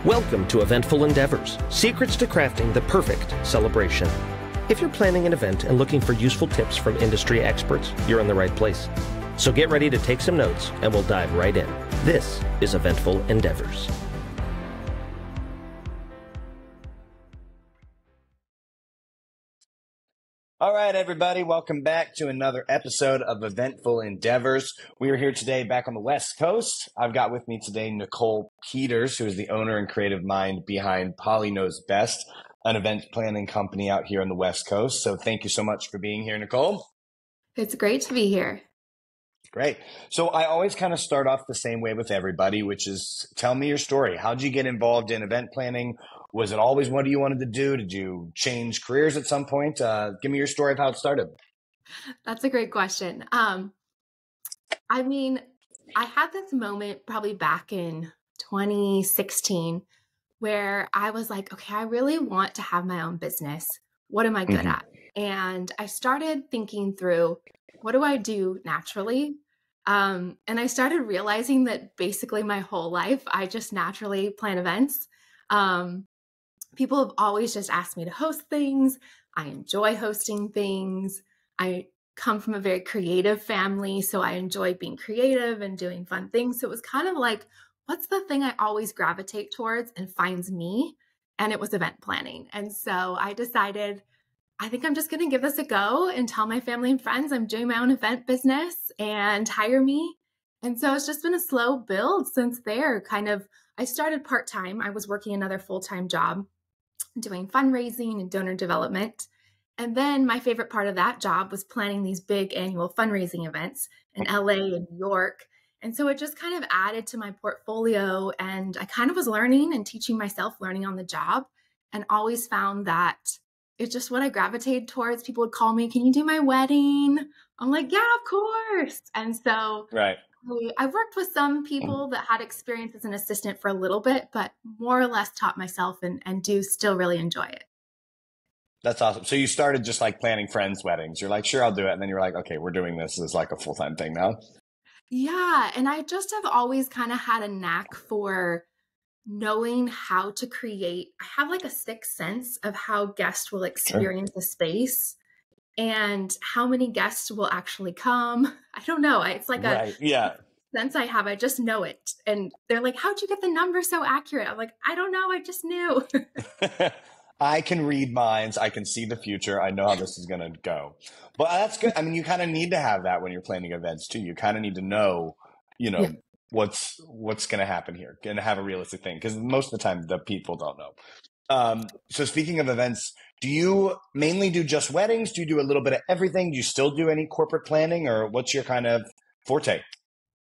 Welcome to Eventful Endeavors, secrets to crafting the perfect celebration. If you're planning an event and looking for useful tips from industry experts, you're in the right place. So get ready to take some notes and we'll dive right in. This is Eventful Endeavors. All right, everybody, welcome back to another episode of Eventful Endeavors. We are here today back on the West Coast. I've got with me today Nicole Peters, who is the owner and creative mind behind Polly Knows Best, an event planning company out here on the West Coast. So thank you so much for being here, Nicole. It's great to be here. Great. So I always kind of start off the same way with everybody, which is tell me your story. How'd you get involved in event planning? Was it always what you wanted to do? Did you change careers at some point? Give me your story of how it started. That's a great question. I had this moment probably back in 2016 where I was like, okay, I really want to have my own business. What am I good at? And I started thinking through, what do I do naturally? And I started realizing that basically my whole life, I just naturally plan events. People have always just asked me to host things. I enjoy hosting things. I come from a very creative family, so I enjoy being creative and doing fun things. So it was kind of like, what's the thing I always gravitate towards and finds me? And it was event planning. And so I decided, I think I'm just going to give this a go and tell my family and friends I'm doing my own event business and hire me. And so it's just been a slow build since there. I started part-time. I was working another full-time job doing fundraising and donor development. And then my favorite part of that job was planning these big annual fundraising events in LA and New York. And so it just kind of added to my portfolio. And I kind of was learning and teaching myself, learning on the job, and always found that it's just what I gravitated towards. People would call me, can you do my wedding? I'm like, yeah, of course. And so I've worked with some people that had experience as an assistant for a little bit, but more or less taught myself and do still really enjoy it. That's awesome. So you started just like planning friends' weddings. You're like, sure, I'll do it. And then you're like, okay, we're doing this as like a full-time thing now. Yeah. And I just have always kind of had a knack for knowing how to create. I have like a sixth sense of how guests will experience the space and how many guests will actually come. I don't know. It's like a sense I have. I just know it. And they're like, how'd you get the number so accurate? I'm like, I don't know. I just knew. I can read minds. I can see the future. I know how this is going to go. But that's good. I mean, you kind of need to have that when you're planning events too. You kind of need to know, what's going to happen here and have a realistic thing. Because most of the time the people don't know. So speaking of events, do you mainly do just weddings? Do you do a little bit of everything? Do you still do any corporate planning, or what's your kind of forte?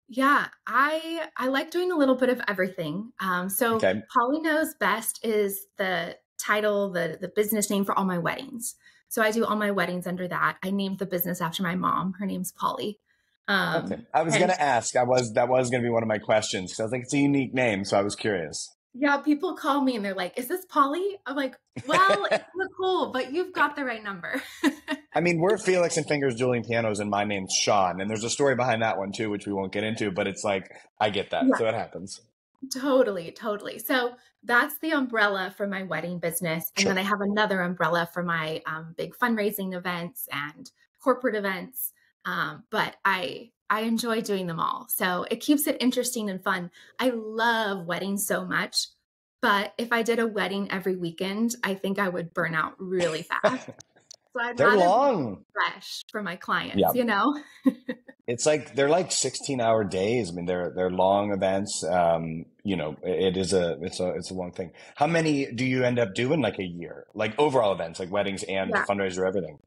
Yeah, I like doing a little bit of everything. Polly Knows Best is the title, the business name for all my weddings. So I do all my weddings under that. I named the business after my mom. Her name's Polly. I was going to ask. That was going to be one of my questions. So I was like, it's a unique name, so I was curious. Yeah, people call me and they're like, is this Polly? I'm like, well, it's Nicole, but you've got the right number. I mean, we're Felix and Fingers Dueling Pianos, and my name's Shawn. And there's a story behind that one too, which we won't get into, but it's like, I get that. Yeah. So it happens. Totally. So that's the umbrella for my wedding business. And then I have another umbrella for my big fundraising events and corporate events. But I enjoy doing them all. So it keeps it interesting and fun. I love weddings so much, but if I did a wedding every weekend, I think I would burn out really fast. So I'd they're rather long. be fresh for my clients, It's like, they're like 16-hour days. I mean, they're long events. It's a long thing. How many do you end up doing like a year? Like overall events, like weddings and fundraiser, everything?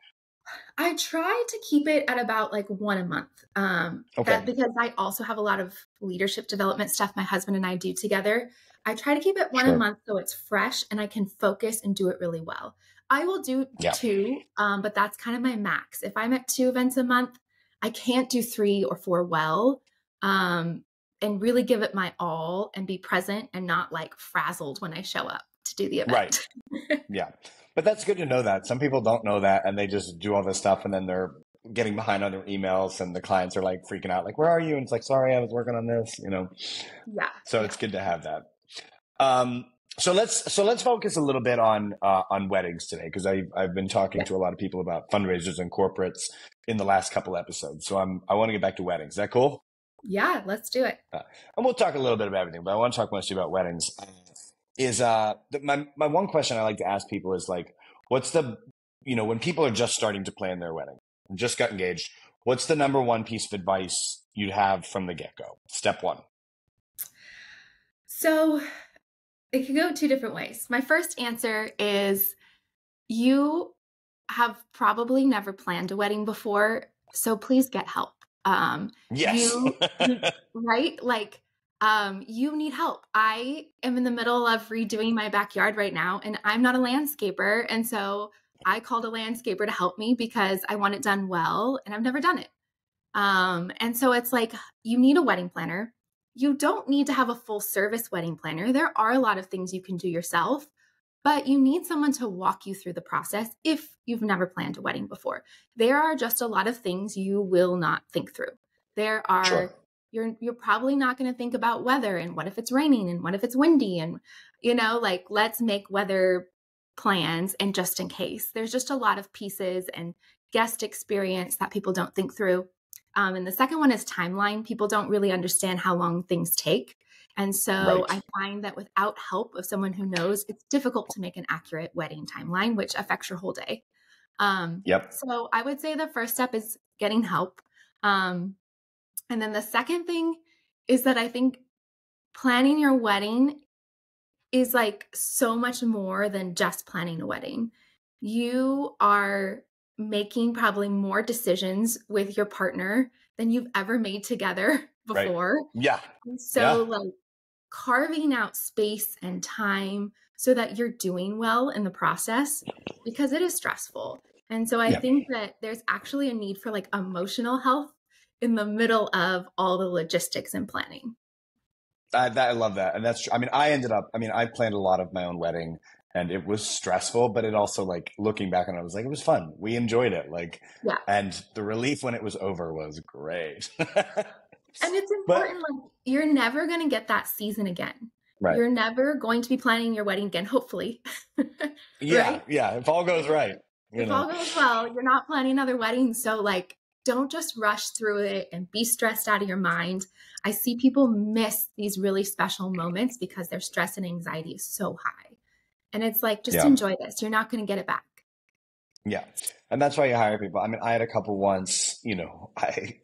I try to keep it at about like one a month. Because I also have a lot of leadership development stuff my husband and I do together. I try to keep it one a month so it's fresh and I can focus and do it really well. I will do two, but that's kind of my max. If I'm at 2 events a month, I can't do 3 or 4 well, and really give it my all and be present and not like frazzled when I show up to do the event. Right. Yeah. But that's good to know that. Some people don't know that and they just do all this stuff and then they're getting behind on their emails and the clients are like freaking out, like, where are you? And it's like, sorry, I was working on this, Yeah. So it's good to have that. So let's focus a little bit on weddings today, because I've been talking to a lot of people about fundraisers and corporates in the last couple episodes. So I want to get back to weddings. Is that cool? Yeah, let's do it. And we'll talk a little bit about everything, but I want to talk mostly about weddings. My one question I like to ask people is like, what's the, when people are just starting to plan their wedding, just got engaged, what's the number one piece of advice you'd have from the get-go? Step one. So it could go two different ways. My first answer is you have probably never planned a wedding before, so please get help. Yes. Right? Like, you need help. I am in the middle of redoing my backyard right now, and I'm not a landscaper. And so I called a landscaper to help me because I want it done well, and I've never done it. And so it's like, you need a wedding planner. You don't need to have a full service wedding planner. There are a lot of things you can do yourself, but you need someone to walk you through the process if you've never planned a wedding before. There are just a lot of things you will not think through. There are, Sure. You're probably not going to think about weather and what if it's raining and what if it's windy and, like, let's make weather plans and just in case. There's just a lot of pieces and guest experience that people don't think through. And the second one is timeline. People don't really understand how long things take. And so I find that without help of someone who knows, it's difficult to make an accurate wedding timeline, which affects your whole day. So I would say the first step is getting help. And then the second thing is that I think planning your wedding is like so much more than just planning a wedding. You are making probably more decisions with your partner than you've ever made together before. Right. Yeah. And so like carving out space and time so that you're doing well in the process, because it is stressful. And so I think that there's actually a need for like emotional health in the middle of all the logistics and planning. I love that. And that's true. I planned a lot of my own wedding, and it was stressful, but it also, like, looking back on it, I was like, it was fun. We enjoyed it. And the relief when it was over was great. And it's important, like, you're never going to get that season again. Right. You're never going to be planning your wedding again, hopefully. Yeah. If all goes right. If all goes well, you're not planning another wedding. So, like, don't just rush through it and be stressed out of your mind. I see people miss these really special moments because their stress and anxiety is so high. And it's like, just enjoy this. You're not going to get it back. Yeah. And that's why you hire people. I mean, I had a couple once, they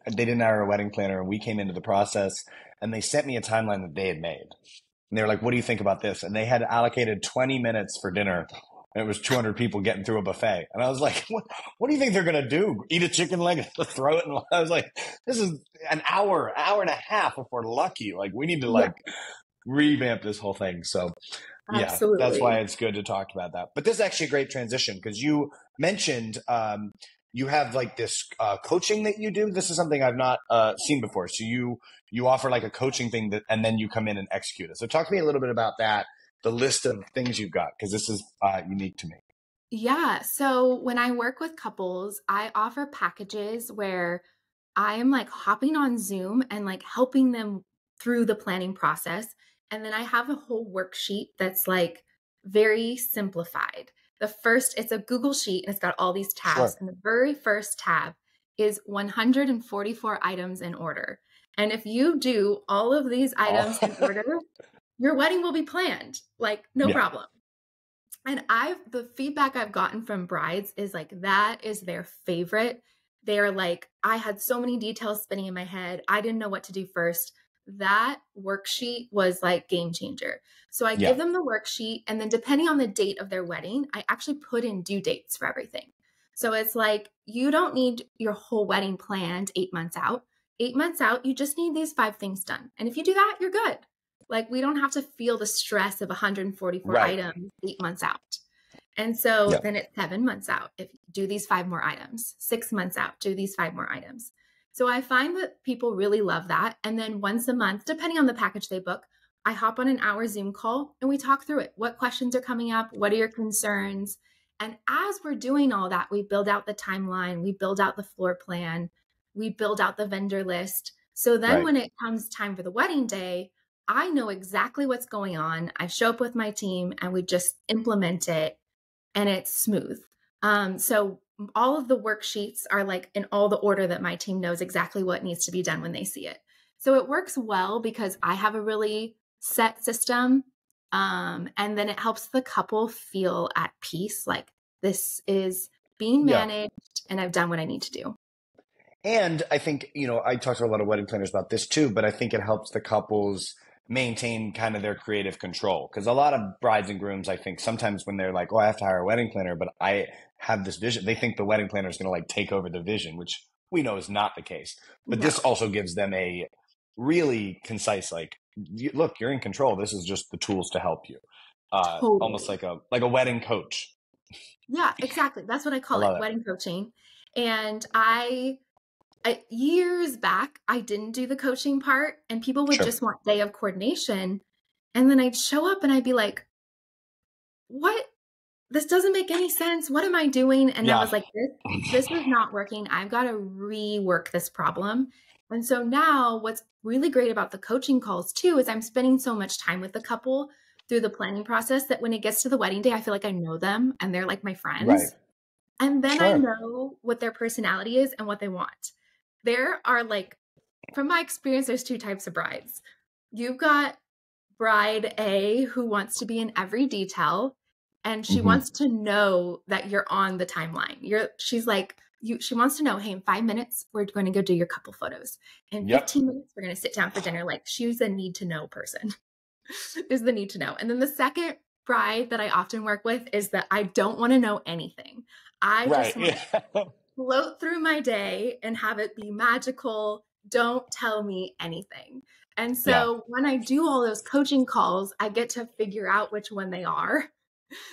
didn't hire a wedding planner, and we came into the process and they sent me a timeline that they had made. And they were like, what do you think about this? And they had allocated 20 minutes for dinner. And it was 200 people getting through a buffet. And I was like, what do you think they're going to do? Eat a chicken leg and throw it? And I was like, this is an hour and a half if we're lucky. Like, we need to revamp this whole thing. So Absolutely. That's why it's good to talk about that. But this is actually a great transition, because you mentioned you have like this coaching that you do. This is something I've not seen before. So you offer like a coaching thing and then you come in and execute it. So talk to me a little bit about that, the list of things you've got, because this is unique to me. Yeah. So when I work with couples, I offer packages where I am like hopping on Zoom and like helping them through the planning process. And then I have a whole worksheet that's like very simplified. It's a Google sheet and it's got all these tabs. Sure. And the very first tab is 144 items in order. And if you do all of these items in order, your wedding will be planned, like no problem. And the feedback I've gotten from brides is like, that is their favorite. They're like, I had so many details spinning in my head. I didn't know what to do first. That worksheet was like game changer. So I give them the worksheet, and then depending on the date of their wedding, I actually put in due dates for everything. So it's like, you don't need your whole wedding planned 8 months out. 8 months out, you just need these 5 things done. And if you do that, you're good. Like, we don't have to feel the stress of 144 items 8 months out. And so then it's 7 months out. If you do these 5 more items, 6 months out, do these 5 more items. So I find that people really love that. And then once a month, depending on the package they book, I hop on an hour Zoom call and we talk through it. What questions are coming up? What are your concerns? And as we're doing all that, we build out the timeline, we build out the floor plan, we build out the vendor list. So then when it comes time for the wedding day, I know exactly what's going on. I show up with my team and we just implement it and it's smooth. So all of the worksheets are like in all the order that my team knows exactly what needs to be done when they see it. So it works well because I have a really set system. And then it helps the couple feel at peace. Like this is being Yeah. managed and I've done what I need to do. And I think, I talk to a lot of wedding planners about this too, but I think it helps the couples maintain kind of their creative control. Because a lot of brides and grooms, I think sometimes when they're like, oh, I have to hire a wedding planner, but I have this vision, they think the wedding planner is going to like take over the vision, which we know is not the case. But No. this also gives them a really concise, like, look, you're in control. This is just the tools to help you. Totally. Almost like a wedding coach. Yeah, exactly. That's what I I call love it, it. wedding coaching. And years back, I didn't do the coaching part and people would Sure. just want day of coordination. And then I'd show up and I'd be like, what? This doesn't make any sense. What am I doing? And I Yeah. was like, this is not working. I've got to rework this problem. And so now what's really great about the coaching calls too, is I'm spending so much time with the couple through the planning process that when it gets to the wedding day, I feel like I know them and they're like my friends. Right. And then I Sure. know what their personality is and what they want. There are like, from my experience, there's two types of brides. You've got bride A who wants to be in every detail and she Mhm. wants to know that you're on the timeline. She's like, she wants to know, hey, in 5 minutes, we're going to go do your couple photos. In Yep. 15 minutes, we're going to sit down for dinner. Like she's a need to know person. Is the need to know. And then the second bride that I often work with is that I don't want to know anything. I just want to float through my day and have it be magical. Don't tell me anything. And so when I do all those coaching calls, I get to figure out which one they are.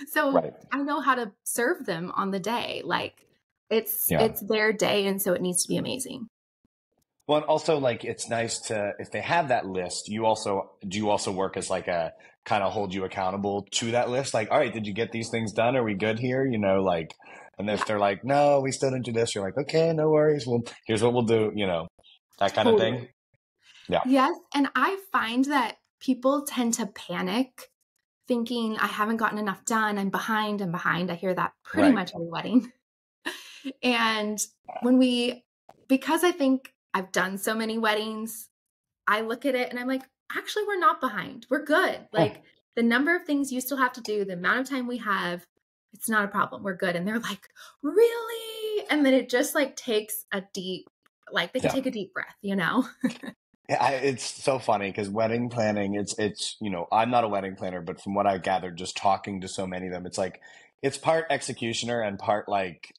So Right. I know how to serve them on the day. Like it's Yeah. their day. And so it needs to be amazing. Well, and also like it's nice to, if they have that list, do you also work as like a kind of hold you accountable to that list? Like, all right, did you get these things done? Are we good here? Like, and if they're like, no, we still didn't do this, you're like, okay, no worries. Well, here's what we'll do, that kind of thing. Yeah. Yes. And I find that people tend to panic thinking I haven't gotten enough done. I'm behind. I hear that pretty much every wedding. And because I think I've done so many weddings, I look at it and I'm like, actually, we're not behind. We're good. Like the number of things you still have to do, the amount of time we have, it's not a problem. We're good. And they're like, really? And then it just like takes a deep, like they can take a deep breath, Yeah, it's so funny because wedding planning, it's I'm not a wedding planner, but from what I gathered, just talking to so many of them, it's like it's part executioner and part like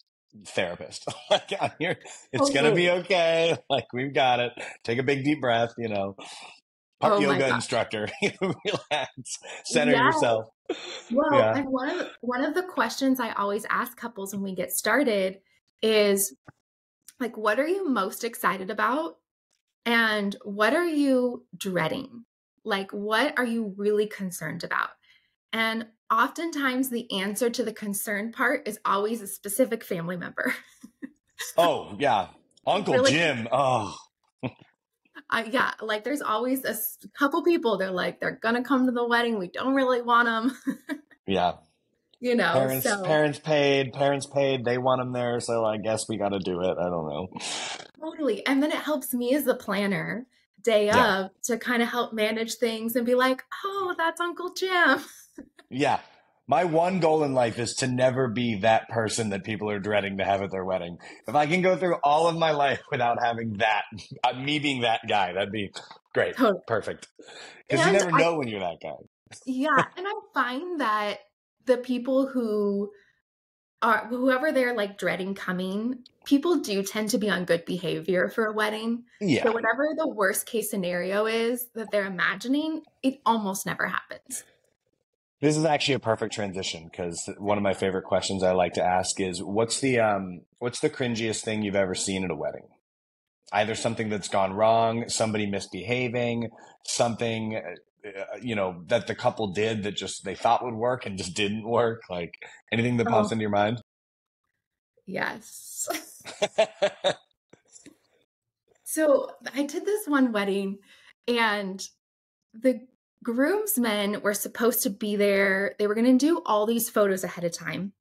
therapist. Like I'm here, it's gonna be okay. Like we've got it. Take a big deep breath. Part yoga instructor. Relax, center yourself. Well, and one of the questions I always ask couples when we get started is like, what are you most excited about? And what are you dreading? Like, what are you really concerned about? And oftentimes the answer to the concern part is always a specific family member. Oh, yeah. Uncle really? Jim. Oh. Yeah. Like there's always a couple people. They're like, they're going to come to the wedding. We don't really want them. Yeah. Parents paid. They want them there. So I guess we got to do it. I don't know. Totally. And then it helps me as the planner day of to kind of help manage things and be like, oh, that's Uncle Jim. Yeah. My one goal in life is to never be that person that people are dreading to have at their wedding. If I can go through all of my life without having that, me being that guy, that'd be great. Totally. Perfect. Because you never know when you're that guy. Yeah. And I find that the people whoever they're like dreading coming, people do tend to be on good behavior for a wedding. Yeah. So whatever the worst case scenario is that they're imagining, it almost never happens. This is actually a perfect transition because one of my favorite questions I like to ask is what's the cringiest thing you've ever seen at a wedding? Either something that's gone wrong, somebody misbehaving, something that the couple did that just they thought would work and just didn't work. Like anything that pops into your mind? Yes. So I did this one wedding and the groomsmen were supposed to be there. They were going to do all these photos ahead of time.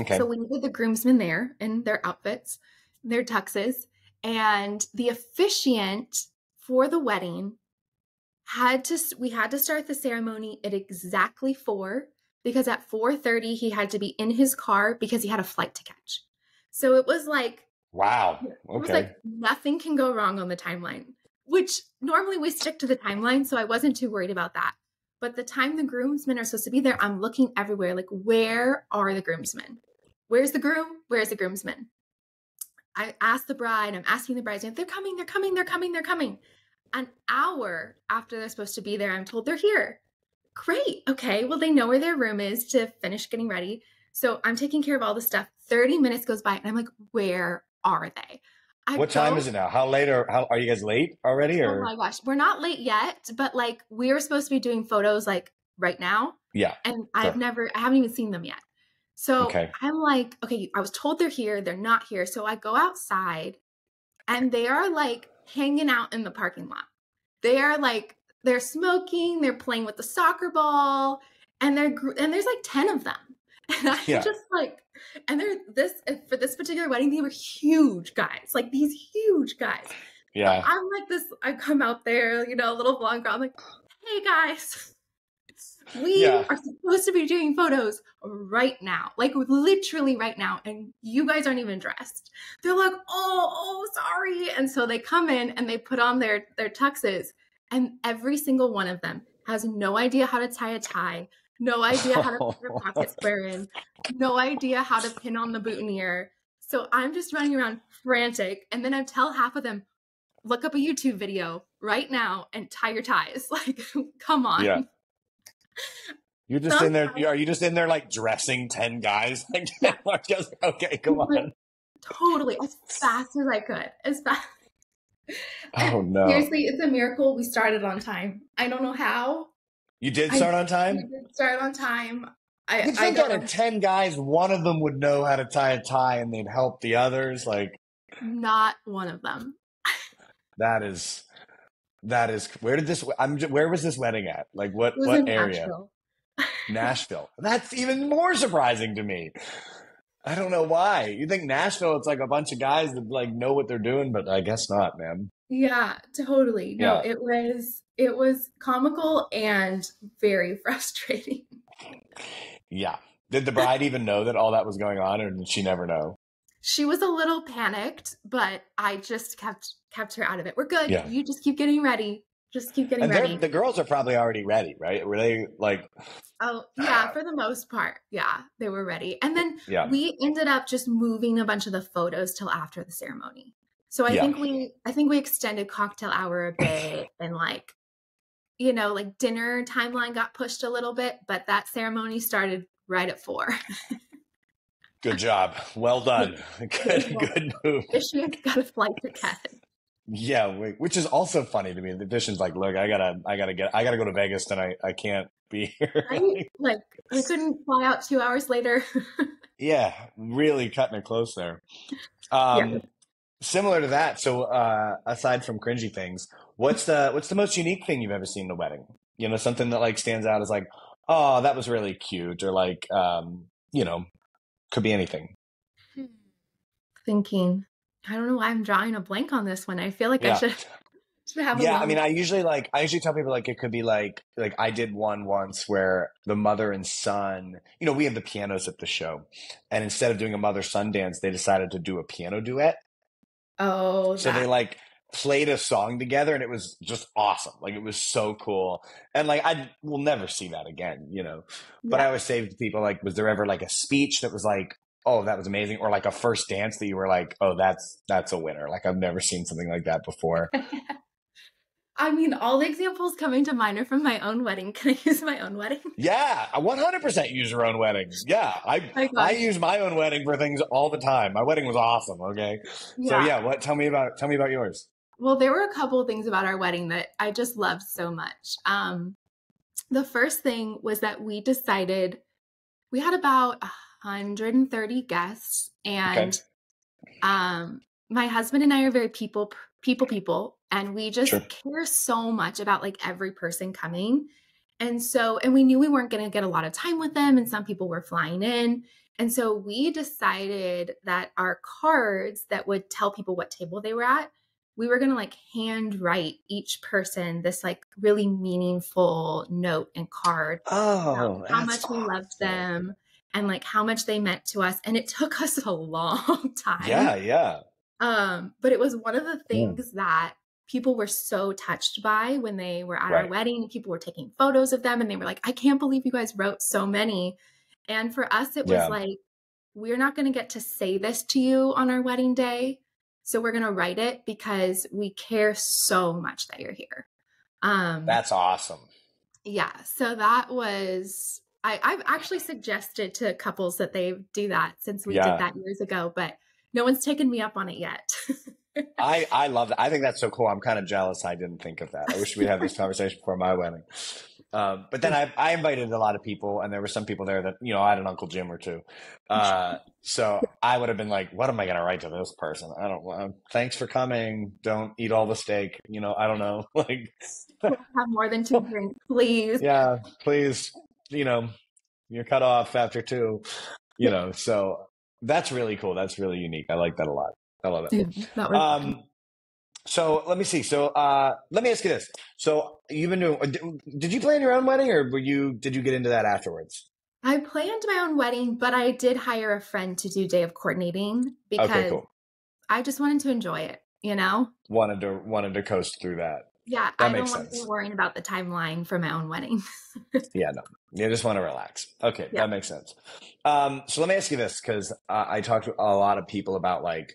Okay. So we needed the groomsmen there in their outfits, their tuxes, and the officiant for the wedding we had to start the ceremony at exactly 4, because at 4:30 he had to be in his car because he had a flight to catch. So it was like, wow. it Okay. was like nothing can go wrong on the timeline, which normally we stick to the timeline. So I wasn't too worried about that. But the time the groomsmen are supposed to be there, I'm looking everywhere. Like, where are the groomsmen? Where's the groom? Where's the groomsmen? I asked the bride, I'm asking the bridesmaids, they're coming, they're coming, they're coming, they're coming. An hour after they're supposed to be there, I'm told they're here. Great. Okay. Well, they know where their room is to finish getting ready. So I'm taking care of all the stuff. 30 minutes goes by and I'm like, where are they? What time is it now? How late are you guys late already? Or? Oh my gosh, we're not late yet, but like we were supposed to be doing photos like right now. Yeah. And I haven't even seen them yet. So okay. I'm like, okay, I was told they're here. They're not here. So I go outside and they are like hanging out in the parking lot. They are like, they're smoking, they're playing with the soccer ball, and there's like 10 of them. And I'm just like, and for this particular wedding, they were huge guys, like these huge guys. Yeah. So I'm like this, I come out there, you know, a little blonde girl. I'm like, hey guys, we are supposed to be doing photos right now, like literally right now. And you guys aren't even dressed. They're like, oh, sorry. And so they come in and they put on their tuxes, and every single one of them has no idea how to tie a tie, no idea how to put their pocket square in, no idea how to pin on the boutonniere. So I'm just running around frantic. And then I tell half of them, look up a YouTube video right now and tie your ties. Like, come on. Yeah. You're just in there. Are you just in there like dressing 10 guys? Like, just, okay, come on. Totally. As fast as I could. As fast. Oh no. Seriously, it's a miracle we started on time. I don't know how. You did start on time? We did start on time. I think out of 10 guys, one of them would know how to tie a tie and they'd help the others. Like, not one of them. That is, where was this wedding at? Like what area? Nashville. Nashville. That's even more surprising to me. I don't know why. You think Nashville, it's like a bunch of guys that like know what they're doing, but I guess not, man. Yeah, totally. No, it was comical and very frustrating. Yeah. Did the bride even know that all that was going on, or did she never know? She was a little panicked, but I just kept her out of it. We're good. Yeah. You just keep getting ready. Just keep getting ready. The girls are probably already ready, right? Were they like... Oh, yeah, for the most part. Yeah, they were ready. And then we ended up just moving a bunch of the photos till after the ceremony. So I think we extended cocktail hour a bit, and like, you know, like dinner timeline got pushed a little bit, but that ceremony started right at 4. Good job. Well done. Good move. Officiant's got a flight to catch. Yeah, which is also funny to me. The officiant's like, look, I gotta go to Vegas tonight. I can't be here. Right? Like, I couldn't fly out 2 hours later. Yeah, really cutting it close there. Similar to that. So, aside from cringy things, what's the most unique thing you've ever seen in a wedding? You know, something that like stands out as like, oh, that was really cute, or like, you know, could be anything. Thinking, I don't know why I'm drawing a blank on this one. I feel like I should have a I mean, I usually tell people like it could be like I did one once where the mother and son, you know, we have the pianos at the show, and instead of doing a mother-son dance, they decided to do a piano duet. Oh, so they like played a song together, and it was just awesome. Like, it was so cool. And like, I will never see that again, you know, but I always say to people, like, was there ever like a speech that was like, oh, that was amazing, or like a first dance that you were like, oh, that's a winner. Like, I've never seen something like that before. I mean, all the examples coming to mind are from my own wedding. Can I use my own wedding? Yeah, I 100% use your own weddings. Yeah, I use my own wedding for things all the time. My wedding was awesome. Okay, so tell me about yours. Well, there were a couple of things about our wedding that I just loved so much. The first thing was that we decided we had about 130 guests, and my husband and I are very people, And we just Sure. care so much about like every person coming. And we knew we weren't going to get a lot of time with them. And some people were flying in. And so we decided that our cards that would tell people what table they were at, we were going to like handwrite each person this like really meaningful note and card. Oh, how that's much we loved awesome. them and like how much they meant to us. And it took us a long time. Yeah. But it was one of the things that people were so touched by when they were at our wedding. People were taking photos of them and they were like, I can't believe you guys wrote so many. And for us, it was like, we're not going to get to say this to you on our wedding day. So we're going to write it because we care so much that you're here. That's awesome. Yeah. So that was, I've actually suggested to couples that they do that since we did that years ago, but no one's taken me up on it yet. I love that. I think that's so cool. I'm kind of jealous I didn't think of that. I wish we'd have this conversation before my wedding. But then I invited a lot of people, and there were some people there that, you know, I had an Uncle Jim or two. So I would have been like, what am I going to write to this person? I don't want, thanks for coming. Don't eat all the steak. You know, I don't know. Like, have more than 2 drinks, please. Yeah, please. You know, you're cut off after 2, you know, so that's really cool. That's really unique. I like that a lot. I love it. So let me see. So let me ask you this. So you've been doing, did you plan your own wedding or did you get into that afterwards? I planned my own wedding, but I did hire a friend to do day of coordinating because I just wanted to enjoy it, you know? Wanted to coast through that. Yeah, I don't want to be worrying about the timeline for my own wedding. Yeah, no. You just want to relax. Okay, that makes sense. So let me ask you this, because I talked to a lot of people about, like,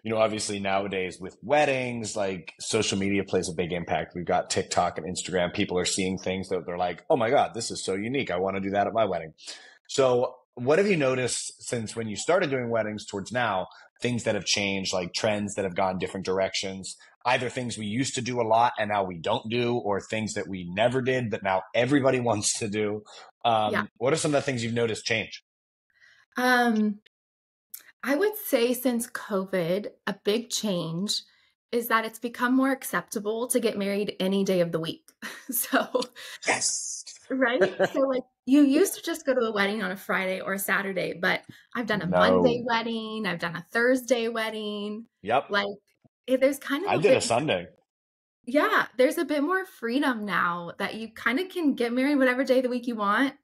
you know, obviously nowadays with weddings, like social media plays a big impact. We've got TikTok and Instagram. People are seeing things that they're like, oh my God, this is so unique. I want to do that at my wedding. So what have you noticed since when you started doing weddings towards now, things that have changed, like trends that have gone different directions, either things we used to do a lot and now we don't do, or things that we never did that now everybody wants to do? What are some of the things you've noticed change? I would say since COVID, a big change is that it's become more acceptable to get married any day of the week. So, yes. Right? So like you used to just go to a wedding on a Friday or a Saturday, but I've done a Monday wedding. I've done a Thursday wedding. Yep. Like there's kind of I did a Sunday. Yeah. There's a bit more freedom now that you kind of can get married whatever day of the week you want.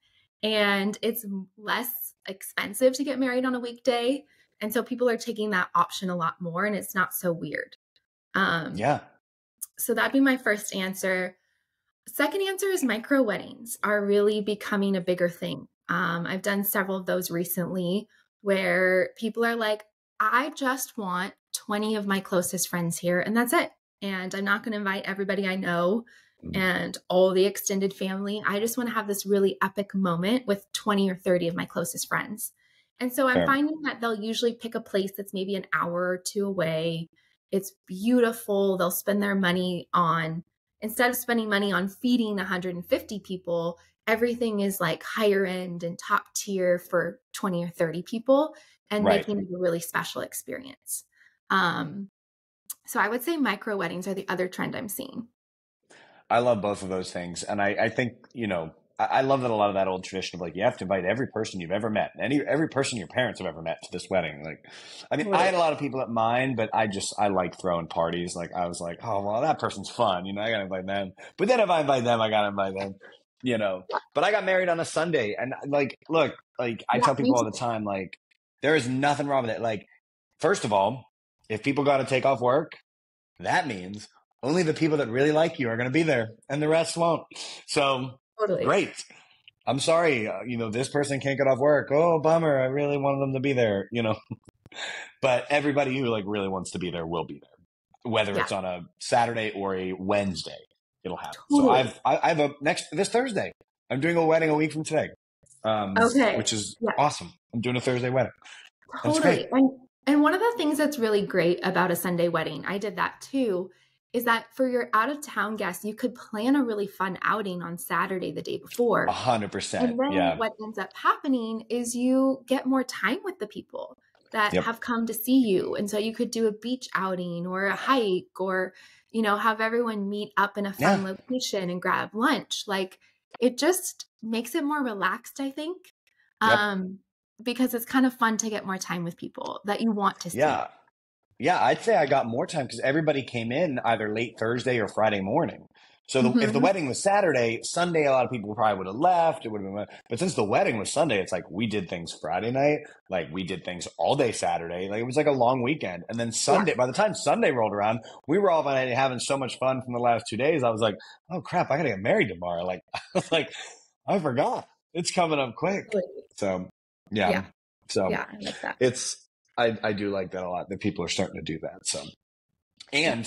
And it's less expensive to get married on a weekday. And so people are taking that option a lot more and it's not so weird. So that'd be my first answer. Second answer is micro weddings are really becoming a bigger thing. I've done several of those recently where people are like, I just want 20 of my closest friends here and that's it. And I'm not going to invite everybody I know and all the extended family. I just want to have this really epic moment with 20 or 30 of my closest friends. And so I'm finding that they'll usually pick a place that's maybe an hour or 2 away. It's beautiful. They'll spend their money on, instead of spending money on feeding 150 people, everything is like higher end and top tier for 20 or 30 people and making it a really special experience. So I would say micro weddings are the other trend I'm seeing. I love both of those things. And I think, you know, I love that a lot of that old tradition of like, you have to invite every person you've ever met, every person your parents have ever met to this wedding. Like, I mean, I had a lot of people at mine, but I like throwing parties. Like, I was like, oh, well, that person's fun. You know, I got to invite them. But then if I invite them, I got to invite them, you know. But I got married on a Sunday. And like, look, like I tell people all the time, like, there is nothing wrong with it. Like, first of all, if people got to take off work, that means only the people that really like you are going to be there and the rest won't. So great. I'm sorry. You know, this person can't get off work. Oh, bummer. I really wanted them to be there, you know, but everybody who like really wants to be there will be there, whether it's on a Saturday or a Wednesday, it'll happen. So I have this Thursday, I'm doing a wedding a week from today. Which is awesome. I'm doing a Thursday wedding. That's great. And one of the things that's really great about a Sunday wedding, I did that too, is that for your out of town guests, you could plan a really fun outing on Saturday, the day before. 100%. And then what ends up happening is you get more time with the people that have come to see you. And so you could do a beach outing or a hike or have everyone meet up in a fun location and grab lunch. Like it just makes it more relaxed, I think. Because it's kind of fun to get more time with people that you want to see. Yeah, I'd say I got more time because everybody came in either late Thursday or Friday morning. So if the wedding was Saturday, Sunday, a lot of people probably would have left. It would have been, but since the wedding was Sunday, it's like we did things Friday night, like we did things all day Saturday. Like it was like a long weekend. And then Sunday, by the time Sunday rolled around, we were all having so much fun from the last 2 days. I was like, oh crap, I gotta get married tomorrow. Like I was like, I forgot. It's coming up quick. So So I like that. I do like that a lot, that people are starting to do that. So, and,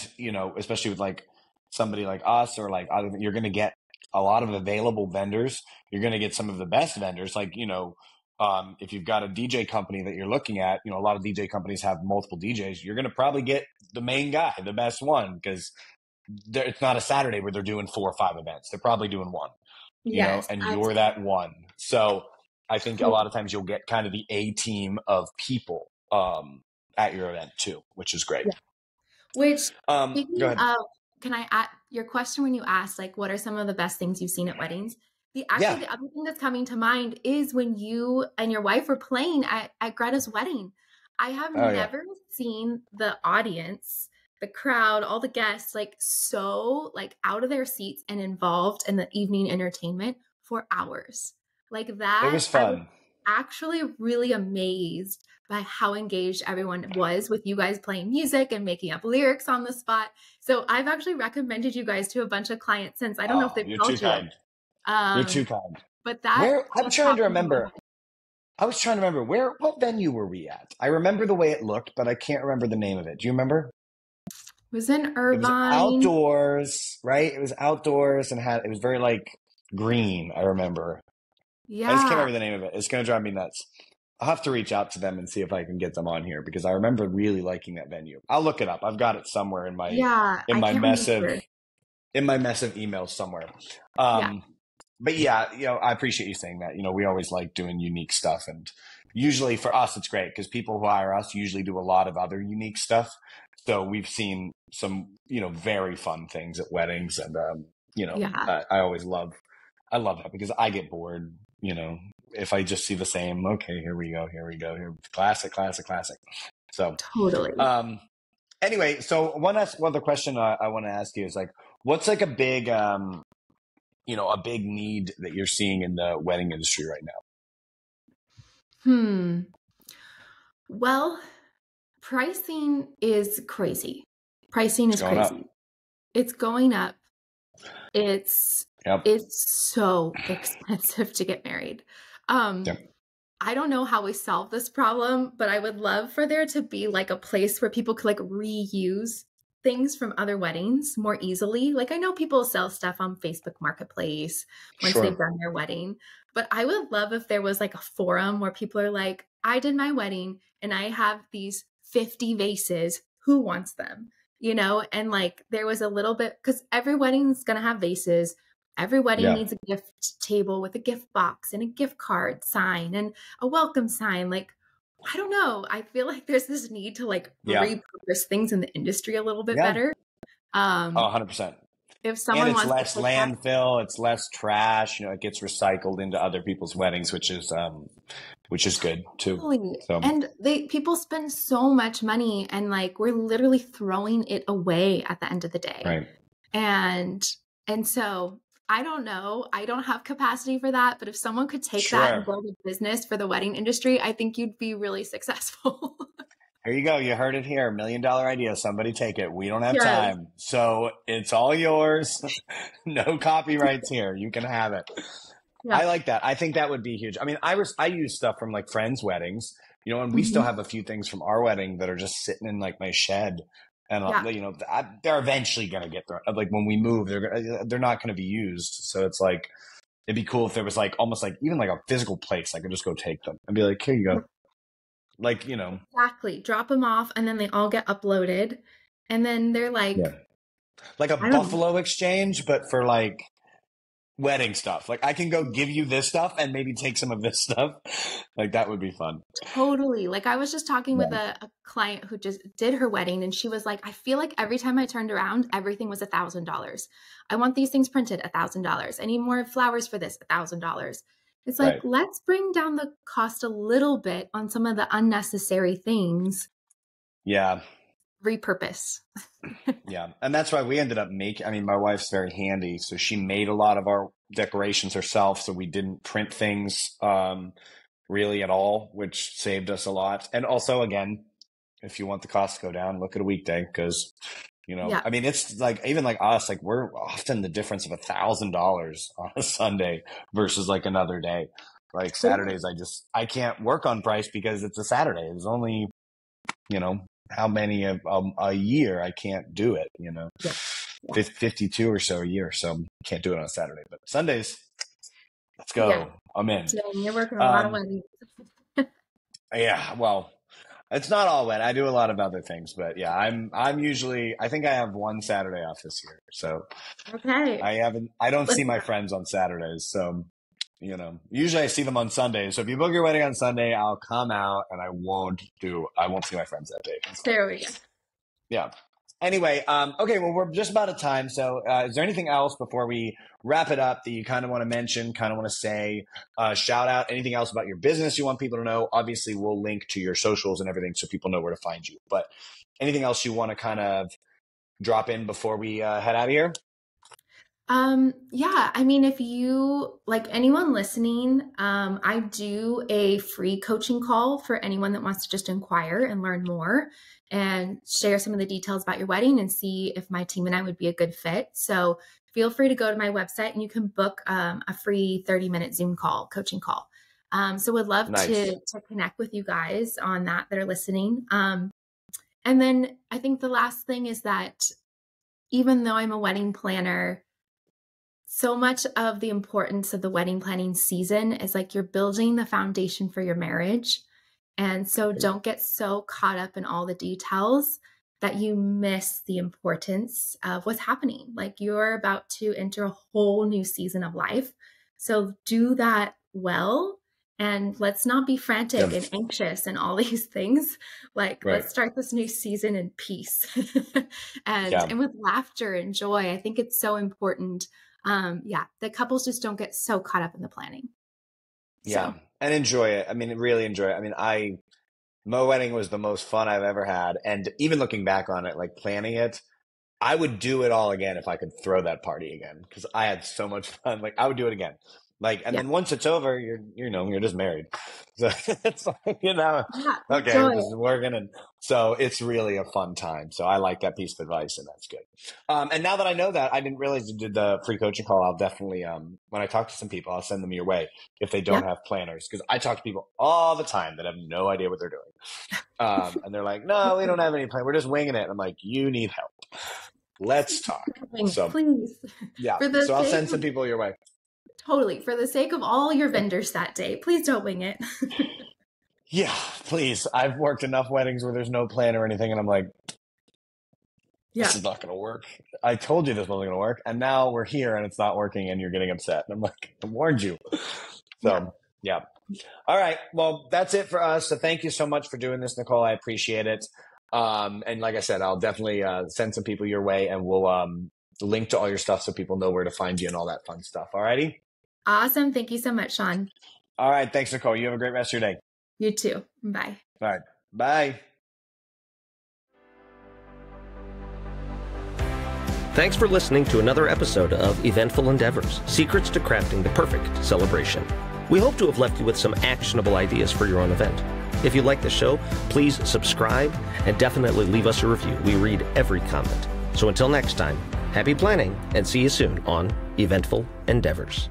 especially with like somebody like us or like other, you're going to get a lot of available vendors. You're going to get some of the best vendors. Like, if you've got a DJ company that you're looking at, a lot of DJ companies have multiple DJs. You're going to probably get the main guy, the best one, because it's not a Saturday where they're doing 4 or 5 events. They're probably doing one, and you're that one. So I think a lot of times you'll get kind of the A team of people at your event too, which is great. Which, speaking of, can I add your question when you asked, like, what are some of the best things you've seen at weddings? The other thing that's coming to mind is when you and your wife were playing at Greta's wedding. I have never seen the audience, the crowd, all the guests, like so like out of their seats and involved in the evening entertainment for hours. Like that. It was fun. I was actually really amazed by how engaged everyone was with you guys playing music and making up lyrics on the spot. So I've actually recommended you guys to a bunch of clients since. I don't know if they've told you. You're too kind. But that I'm trying to remember. I was trying to remember what venue were we at? I remember the way it looked, but I can't remember the name of it. Do you remember? It was in Irvine. It was outdoors, right? It was outdoors and it was very like green, I remember. Yeah. I just can't remember the name of it. It's going to drive me nuts. I'll have to reach out to them and see if I can get them on here because I remember really liking that venue. I'll look it up. I've got it somewhere in my mess of emails somewhere. But I appreciate you saying that. We always like doing unique stuff, and usually for us it's great because people who hire us usually do a lot of other unique stuff. So we've seen some very fun things at weddings, and I always love that because I get bored. If I just see the same, okay, here we go. Classic. So totally. Anyway, so one other question I want to ask you is like, what's like a big, a big need that you're seeing in the wedding industry right now? Well, pricing is crazy. It's going up. It's so expensive to get married. I don't know how we solve this problem, but I would love for there to be like a place where people could like reuse things from other weddings more easily. Like I know people sell stuff on Facebook Marketplace once they've done their wedding, but I would love if there was like a forum where people are like, I did my wedding and I have these 50 vases. Who wants them? And like there was a little bit, because every wedding's going to have vases. Every wedding needs a gift table with a gift box and a gift card sign and a welcome sign. Like, I don't know. I feel like there's this need to like repurpose things in the industry a little bit better. 100%. If someone and it's wants less landfill, it's less trash. It gets recycled into other people's weddings, which is good too. Totally. So. And people spend so much money, and like we're literally throwing it away at the end of the day. Right. And so I don't know. I don't have capacity for that. But if someone could take that and build a business for the wedding industry, I think you'd be really successful. Here you go. You heard it here. $1 million idea. Somebody take it. We don't have time. So it's all yours. No copyrights here. You can have it. Yeah. I like that. I think that would be huge. I mean, I use stuff from like friends' weddings, and we still have a few things from our wedding that are just sitting in like my shed. And, they're eventually going to get there. Like when we move, they're not going to be used. So it's like, it'd be cool if there was like almost like even like a physical place. I could just go take them and be like, here you go. Like, Exactly. Drop them off and then they all get uploaded. And then they're like. Yeah. Like a Buffalo exchange, but for like, wedding stuff. Like I can go give you this stuff and maybe take some of this stuff. Like that would be fun. Totally. Like I was just talking with a client who just did her wedding, and she was like, I feel like every time I turned around, everything was $1,000. I want these things printed, $1,000. I need more flowers for this, $1,000. It's like, let's bring down the cost a little bit on some of the unnecessary things. Yeah. Repurpose. Yeah. And that's why we ended up my wife's very handy. So she made a lot of our decorations herself. So we didn't print things really at all, which saved us a lot. And also, again, if you want the cost to go down, look at a weekday because, I mean, it's like, even like us, like we're often the difference of $1,000 on a Sunday versus like another day. Like Saturdays, I can't work on price because it's a Saturday. It's only, how many a year I can't do it, 52 or so a year. So can't do it on a Saturday, but Sundays, let's go. Yeah. I'm in. So you're working a lot of weddings. Yeah. Well, it's not all wet. I do a lot of other things, but yeah, I'm usually, I think I have one Saturday off this year. So okay. I don't see my friends on Saturdays. So, usually I see them on Sundays. So if you book your wedding on Sunday, I'll come out and I won't see my friends that day. There we go. Yeah. Anyway, okay, well, we're just about at time. So is there anything else before we wrap it up that you kind of want to mention, kind of want to say, shout out, anything else about your business you want people to know? Obviously, we'll link to your socials and everything so people know where to find you. But anything else you want to kind of drop in before we head out of here? Yeah, I mean, if you like anyone listening, I do a free coaching call for anyone that wants to just inquire and learn more and share some of the details about your wedding and see if my team and I would be a good fit. So feel free to go to my website and you can book a free 30-minute Zoom call, coaching call. So would love to connect with you guys on that are listening. And then I think the last thing is that even though I'm a wedding planner, so much of the importance of the wedding planning season is like you're building the foundation for your marriage. And so don't get so caught up in all the details that you miss the importance of what's happening. Like you're about to enter a whole new season of life. So do that well. And let's not be frantic and anxious and all these things. Like, let's start this new season in peace and with laughter and joy. I think it's so important. The couples just don't get so caught up in the planning. Yeah. So. And enjoy it. I mean, really enjoy it. I mean, my wedding was the most fun I've ever had. And even looking back on it, like planning it, I would do it all again if I could throw that party again, because I had so much fun. Like I would do it again. Like, and then once it's over, you're just married. So it's like, okay, we're going to, so it's really a fun time. So I like that piece of advice and that's good. And now that I know that, I didn't realize you did the free coaching call. I'll definitely, when I talk to some people, I'll send them your way if they don't have planners. Cause I talk to people all the time that have no idea what they're doing. And they're like, no, we don't have any plan. We're just winging it. And I'm like, you need help. Let's talk. So please. Yeah. So I'll send some people your way. Totally. For the sake of all your vendors that day, please don't wing it. Yeah, please. I've worked enough weddings where there's no plan or anything. And I'm like, this is not going to work. I told you this wasn't going to work. And now we're here and it's not working and you're getting upset. And I'm like, I warned you. So, yeah. All right. Well, that's it for us. So thank you so much for doing this, Nicole. I appreciate it. And like I said, I'll definitely send some people your way and we'll link to all your stuff so people know where to find you and all that fun stuff. All righty? Awesome. Thank you so much, Shawn. All right. Thanks, Nicole. You have a great rest of your day. You too. Bye. All right. Bye. Thanks for listening to another episode of Eventful Endeavors, Secrets to Crafting the Perfect Celebration. We hope to have left you with some actionable ideas for your own event. If you like the show, please subscribe and definitely leave us a review. We read every comment. So until next time, happy planning and see you soon on Eventful Endeavors.